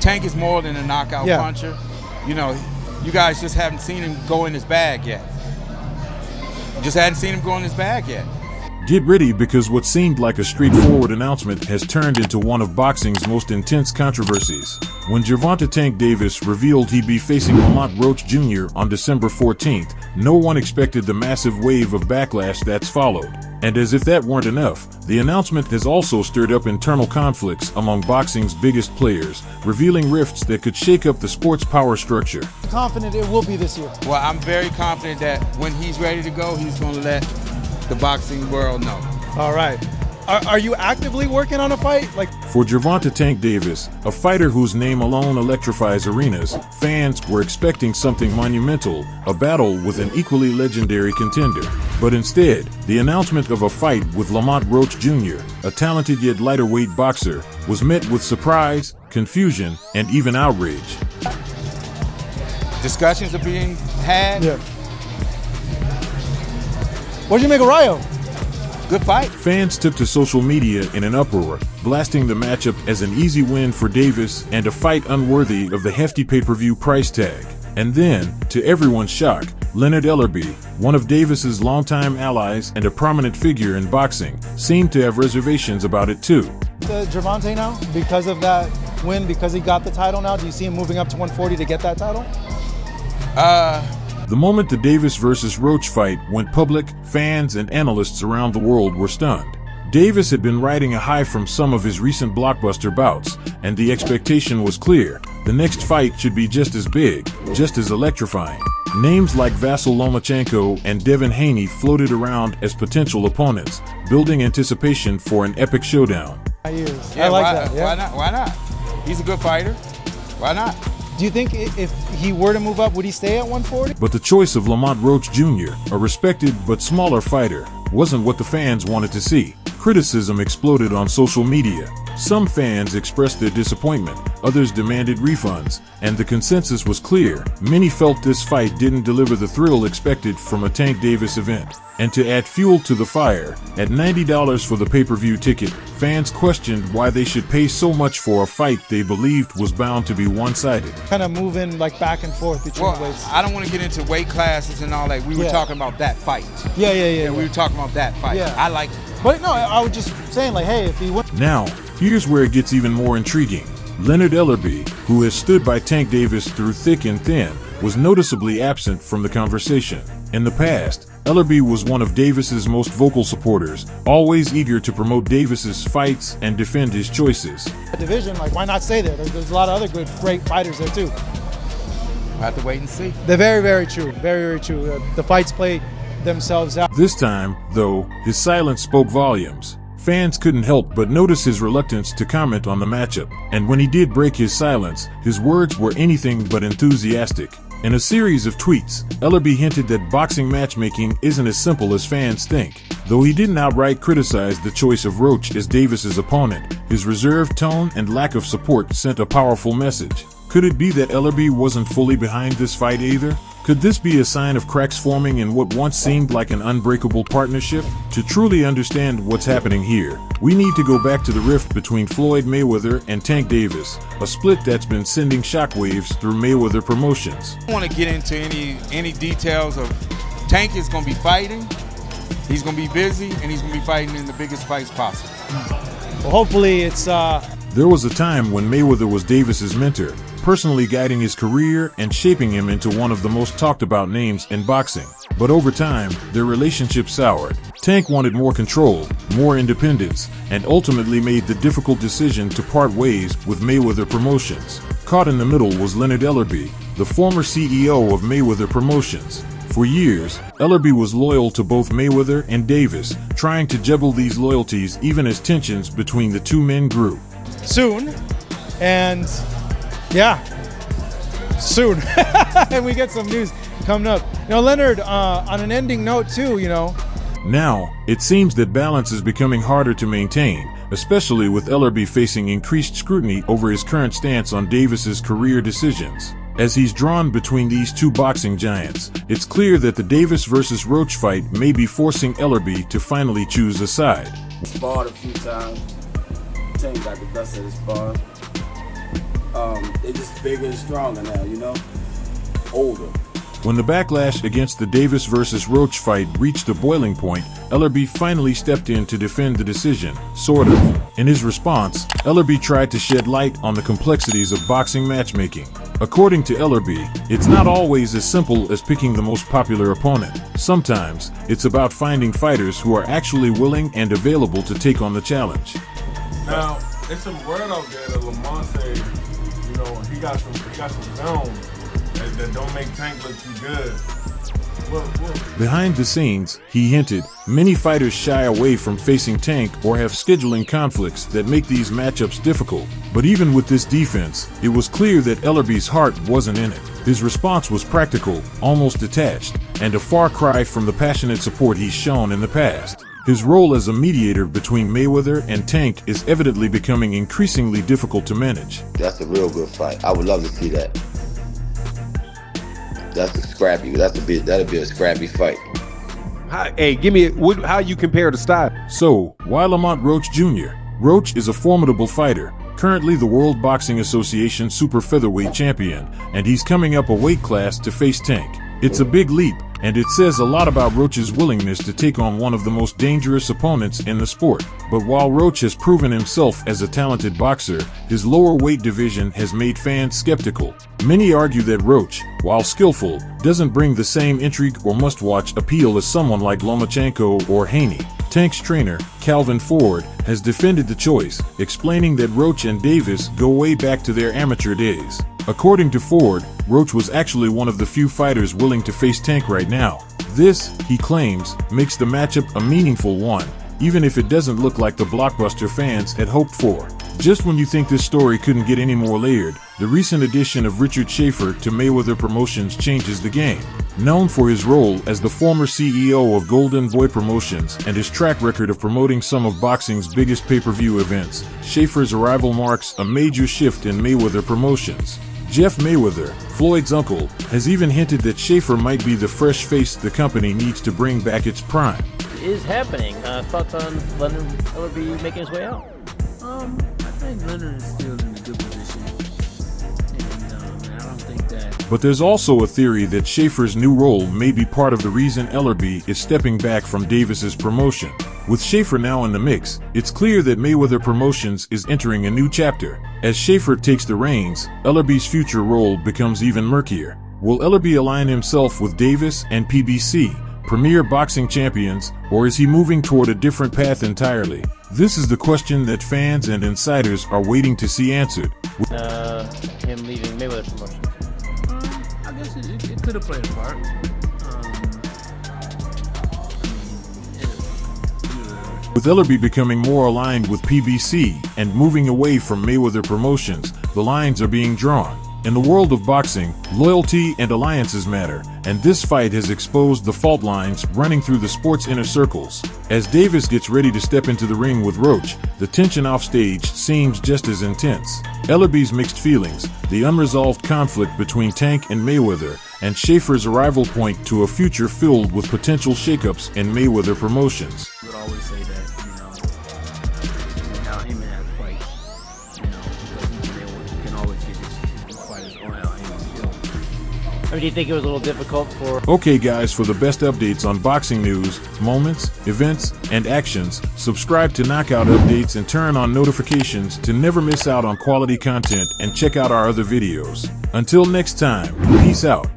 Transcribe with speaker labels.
Speaker 1: Tank is more than a knockout puncher. You know, you guys just haven't seen him go in his bag yet. Just hadn't seen him go in his bag yet.
Speaker 2: Get ready, because what seemed like a straightforward announcement has turned into one of boxing's most intense controversies. When Gervonta Tank Davis revealed he'd be facing Lamont Roach Jr. on December 14th, no one expected the massive wave of backlash that's followed. And as if that weren't enough, the announcement has also stirred up internal conflicts among boxing's biggest players, revealing rifts that could shake up the sport's power structure.
Speaker 3: Confident it will be this year?
Speaker 1: Well, I'm very confident that when he's ready to go, he's going to let the boxing world know.
Speaker 3: All right. Are you actively working on a fight?
Speaker 2: For Gervonta Tank Davis, a fighter whose name alone electrifies arenas, fans were expecting something monumental, a battle with an equally legendary contender. But instead, the announcement of a fight with Lamont Roach Jr., a talented yet lighter-weight boxer, was met with surprise, confusion, and even outrage.
Speaker 1: Discussions are being had.
Speaker 3: Yeah. What did you make of Ryo?
Speaker 1: Good fight.
Speaker 2: Fans took to social media in an uproar, blasting the matchup as an easy win for Davis and a fight unworthy of the hefty pay-per-view price tag. And then, to everyone's shock, Leonard Ellerby, one of Davis's longtime allies and a prominent figure in boxing, seemed to have reservations about it too.
Speaker 3: Gervonta now, because of that win, because he got the title now, do you see him moving up to 140 to get that title?
Speaker 2: The moment the Davis versus Roach fight went public, fans and analysts around the world were stunned. Davis had been riding a high from some of his recent blockbuster bouts, and the expectation was clear. The next fight should be just as big, just as electrifying. Names like Vasyl Lomachenko and Devin Haney floated around as potential opponents, building anticipation for an epic showdown.
Speaker 3: I like that. Yeah.
Speaker 1: Why not? Why not? He's a good fighter. Why not?
Speaker 3: Do you think if he were to move up, would he stay at 140?
Speaker 2: But the choice of Lamont Roach Jr., a respected but smaller fighter, wasn't what the fans wanted to see. Criticism exploded on social media. Some fans expressed their disappointment, others demanded refunds, and the consensus was clear. Many felt this fight didn't deliver the thrill expected from a Tank Davis event. And to add fuel to the fire, at $90 for the pay-per-view ticket, fans questioned why they should pay so much for a fight they believed was bound to be one-sided.
Speaker 3: Kind of moving back and forth between weights.
Speaker 1: I don't want to get into weight classes and all that. We were talking about that fight.
Speaker 3: Yeah.
Speaker 1: We were talking about that fight.
Speaker 3: Yeah.
Speaker 1: I like it.
Speaker 3: But no, I was just saying, hey, if he went.
Speaker 2: Now, here's where it gets even more intriguing. Leonard Ellerby, who has stood by Tank Davis through thick and thin, was noticeably absent from the conversation. In the past, Ellerby was one of Davis's most vocal supporters, always eager to promote Davis's fights and defend his choices.
Speaker 3: Division, why not stay there? There's a lot of other great fighters there too.
Speaker 1: We'll have to wait and see.
Speaker 3: They're very, very true. Very, very true. The fights play themselves out.
Speaker 2: This time, though, his silence spoke volumes. Fans couldn't help but notice his reluctance to comment on the matchup, and when he did break his silence, his words were anything but enthusiastic. In a series of tweets, Ellerby hinted that boxing matchmaking isn't as simple as fans think. Though he didn't outright criticize the choice of Roach as Davis's opponent, his reserved tone and lack of support sent a powerful message. Could it be that Ellerby wasn't fully behind this fight either? Could this be a sign of cracks forming in what once seemed like an unbreakable partnership? To truly understand what's happening here, we need to go back to the rift between Floyd Mayweather and Tank Davis, a split that's been sending shockwaves through Mayweather promotions.
Speaker 1: I don't want to get into any details of Tank is going to be fighting, he's going to be busy, and he's going to be fighting in the biggest fights possible.
Speaker 3: Well, hopefully it's...
Speaker 2: There was a time when Mayweather was Davis's mentor, personally guiding his career and shaping him into one of the most talked about names in boxing. But over time, their relationship soured. Tank wanted more control, more independence, and ultimately made the difficult decision to part ways with Mayweather Promotions. Caught in the middle was Leonard Ellerby, the former CEO of Mayweather Promotions. For years, Ellerby was loyal to both Mayweather and Davis, trying to juggle these loyalties even as tensions between the two men grew.
Speaker 3: Soon, and yeah, soon, and we get some news coming up. Leonard, on an ending note too,
Speaker 2: Now, it seems that balance is becoming harder to maintain, especially with Ellerby facing increased scrutiny over his current stance on Davis's career decisions. As he's drawn between these two boxing giants, it's clear that the Davis versus Roach fight may be forcing Ellerby to finally choose a side.
Speaker 4: Sparred a few times. Tank got the best of the spar. They're just bigger and stronger now, you know? Older.
Speaker 2: When the backlash against the Davis versus Roach fight reached a boiling point, Ellerby finally stepped in to defend the decision, sort of. In his response, Ellerby tried to shed light on the complexities of boxing matchmaking. According to Ellerby, it's not always as simple as picking the most popular opponent. Sometimes, it's about finding fighters who are actually willing and available to take on the challenge.
Speaker 5: Now, there's some word out there that Lamont said, you know, he got some film that don't make Tank look too good.
Speaker 2: Behind the scenes, he hinted, many fighters shy away from facing Tank or have scheduling conflicts that make these matchups difficult. But even with this defense, it was clear that Ellerby's heart wasn't in it. His response was practical, almost detached, and a far cry from the passionate support he's shown in the past. His role as a mediator between Mayweather and Tank is evidently becoming increasingly difficult to manage.
Speaker 6: That's a real good fight. I would love to see that. That's a scrappy. That'll be a scrappy fight.
Speaker 7: Hey, give me how you compare the style.
Speaker 2: So, why Lamont Roach Jr.? Roach is a formidable fighter, currently the World Boxing Association super featherweight champion, and he's coming up a weight class to face Tank. It's a big leap, and it says a lot about Roach's willingness to take on one of the most dangerous opponents in the sport. But while Roach has proven himself as a talented boxer, his lower weight division has made fans skeptical. Many argue that Roach, while skillful, doesn't bring the same intrigue or must-watch appeal as someone like Lomachenko or Haney. Tank's trainer, Calvin Ford, has defended the choice, explaining that Roach and Davis go way back to their amateur days. According to Ford, Roach was actually one of the few fighters willing to face Tank right now. This, he claims, makes the matchup a meaningful one, even if it doesn't look like the blockbuster fans had hoped for. Just when you think this story couldn't get any more layered, the recent addition of Richard Schaefer to Mayweather Promotions changes the game. Known for his role as the former CEO of Golden Boy Promotions and his track record of promoting some of boxing's biggest pay-per-view events, Schaefer's arrival marks a major shift in Mayweather Promotions. Jeff Mayweather, Floyd's uncle, has even hinted that Schaefer might be the fresh face the company needs to bring back its prime.
Speaker 8: Is happening. Thoughts on Leonard Ellerby making his way out?
Speaker 9: I think Leonard is still in a good position, and I don't think that.
Speaker 2: But there's also a theory that Schaefer's new role may be part of the reason Ellerby is stepping back from Davis's promotion. With Schaefer now in the mix, it's clear that Mayweather Promotions is entering a new chapter. As Schaefer takes the reins, Ellerby's future role becomes even murkier. Will Ellerby align himself with Davis and PBC, premier boxing champions, or is he moving toward a different path entirely? This is the question that fans and insiders are waiting to see answered.
Speaker 8: Him leaving Mayweather Promotions.
Speaker 9: I guess it could have played a part.
Speaker 2: With Ellerby becoming more aligned with PBC and moving away from Mayweather Promotions, the lines are being drawn. In the world of boxing, loyalty and alliances matter, and this fight has exposed the fault lines running through the sport's inner circles. As Davis gets ready to step into the ring with Roach, the tension offstage seems just as intense. Ellerby's mixed feelings, the unresolved conflict between Tank and Mayweather, and Schaefer's arrival point to a future filled with potential shakeups in Mayweather Promotions.
Speaker 9: I would always say that, how him and have a fight, because he can always get his fighters going out and
Speaker 8: I mean, do you think it was a little difficult for...
Speaker 2: Okay guys, for the best updates on boxing news, moments, events, and actions, subscribe to Knockout Updates and turn on notifications to never miss out on quality content, and check out our other videos. Until next time, peace out.